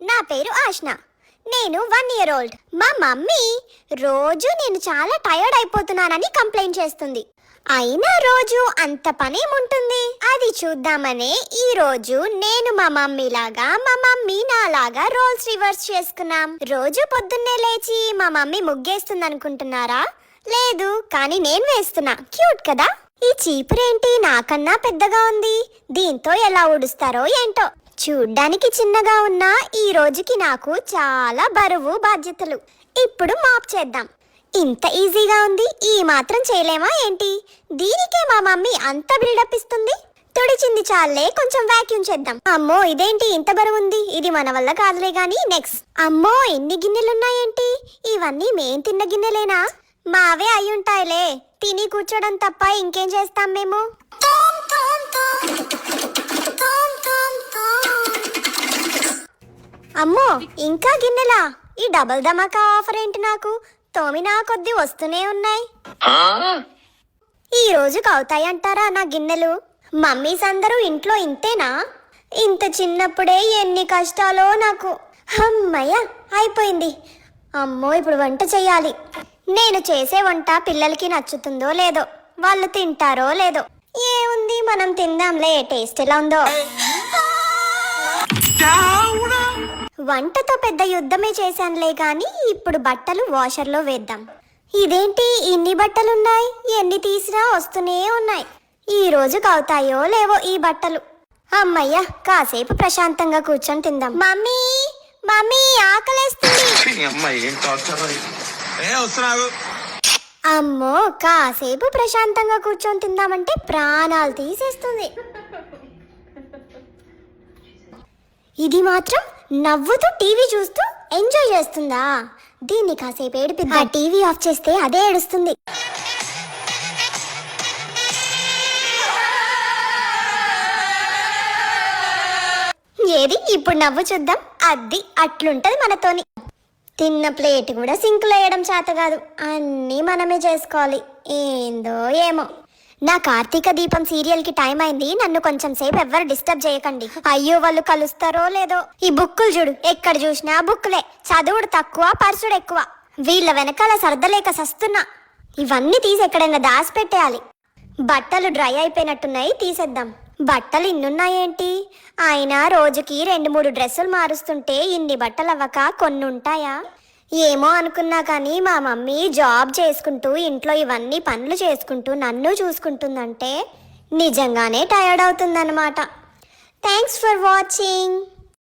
నా పేరు ఆష్న. నేను 1 year old. మా మమ్మీ రోజు నేను చాలా టైర్డ్ అయిపోతున్నానని కంప్లైంట్ చేస్తుంది. అయినా రోజు అంత పనేముంటుంది, అది చూద్దామనే ఈ రోజు నేను మా మమ్మీ లాగా, మా మమ్మీ నాలాగా రోల్స్ రివర్స్ చేసుకున్నాం. రోజు పొద్దున్నే లేచి మా మమ్మీ ముగ్గేస్తుంది అనుకుంటున్నారా? లేదు, కానీ నేను వేస్తున్నా. క్యూట్ కదా? ఈ చీపురేంటి నాకన్నా పెద్దగా ఉంది, దీంతో ఎలా ఊడుస్తారో ఏంటో. చూడ్డానికి చిన్నగా ఉన్నా ఈ రోజుకి నాకు చాలా బరువు బాధ్యతలు. ఇప్పుడు మాప్ చేద్దాం. ఇంత ఈజీగా ఉంది, ఈ మాత్రం చేయలేమా ఏంటి? దీనికే మా మమ్మీ అంత బిల్డప్ ఇస్తుంది. తుడిచింది చాలే, కొంచెం వాక్యూమ్ చేద్దాం. అమ్మో ఇదేంటి ఇంత బరువు ఉంది, ఇది మన వల్ల కాదులే గాని నెక్స్ట్. అమ్మో ఎన్ని గిన్నెలున్నాయేంటి? ఇవన్నీ మేం తిన్న గిన్నెలేనా? మావే అయ్యుంటాయిలే, తిని కూర్చోడం తప్ప ఇంకేం చేస్తాం మేము. అమ్మో ఇంకా గిన్నెలా? ఈ డబల్ ధమాకా ఆఫర్ ఏంటి? నాకు తోమినా కొద్ది వస్తూనే ఉన్నాయి. ఈ రోజుకి అవుతాయి అంటారా నా గిన్నెలు? మమ్మీస్ అందరూ ఇంట్లో ఇంతేనా? ఇంత చిన్నప్పుడే ఎన్ని కష్టాలో నాకు. అమ్మయ్య అయిపోయింది. అమ్మో ఇప్పుడు వంట చెయ్యాలి. నేను చేసే వంట పిల్లలకి నచ్చుతుందో లేదో, వాళ్ళు తింటారో లేదో. ఏముంది, మనం తిందాంలే, టేస్ట్ ఎలా ఉందో. వంటతో పెద్ద యుద్ధమే చేశానులే గాని ఇప్పుడు బట్టలు వాషర్లో వేద్దాం. ఇదేంటి ఇన్ని బట్టలున్నాయి, ఎన్ని తీసినా వస్తూనే ఉన్నాయి. ఈ రోజుకి అవుతాయో లేవో ఈ బట్టలు. అమ్మయ్య కాసేపు ప్రశాంతంగా కూర్చొని తిందాం. మమ్మీ మమ్మీ ఆకలేస్తుంది. అమ్మో కాసేపు ప్రశాంతంగా కూర్చొని తిందామంటే ప్రాణాలు తీసేస్తుంది. ఇది మాత్రం నవ్వుతూ టీవీ చూస్తూ ఎంజాయ్ చేస్తుందా? దీన్ని కాసేపు ఏడిపిద్దాం. టీవీ ఆఫ్ చేస్తే అదే ఏడుస్తుంది. ఏది ఇప్పుడు నవ్వు చూద్దాం. అది అట్లుంటది మనతోని. తిన్న ప్లేట్ కూడా సింక్లో వేయడం చేత కాదు, అన్నీ మనమే చేసుకోవాలి. ఏందో ఏమో. నా కార్తీక దీపం సీరియల్ కి టైం అయింది, నన్ను కొంచెం సేపు ఎవ్వరు డిస్టర్బ్ చేయకండి. అయ్యో వాళ్ళు కలుస్తారో లేదో. ఈ బుక్కులు చూడు, ఎక్కడ చూసినా బుక్కులే. చదువుడు తక్కువ, పర్సుడు ఎక్కువ. వీళ్ళ వెనకాల సర్దలేక సస్తున్నా. ఇవన్నీ తీసి ఎక్కడైనా దాచి పెట్టేయాలి. బట్టలు డ్రై అయిపోయినట్టున్నాయి, తీసేద్దాం. బట్టలు ఇన్నున్నాయేంటి? అయినా రోజుకి 2-3 డ్రెస్సులు మారుస్తుంటే ఇన్ని బట్టలు అవ్వక కొన్ని ఉంటాయా? ఏమో అనుకున్నా కానీ మా మమ్మీ జాబ్ చేసుకుంటూ ఇంట్లో ఇవన్నీ పనులు చేసుకుంటూ నన్ను చూసుకుంటుందంటే నిజంగానే టయర్డ్ అవుతుందన్నమాట. Thanks for watching.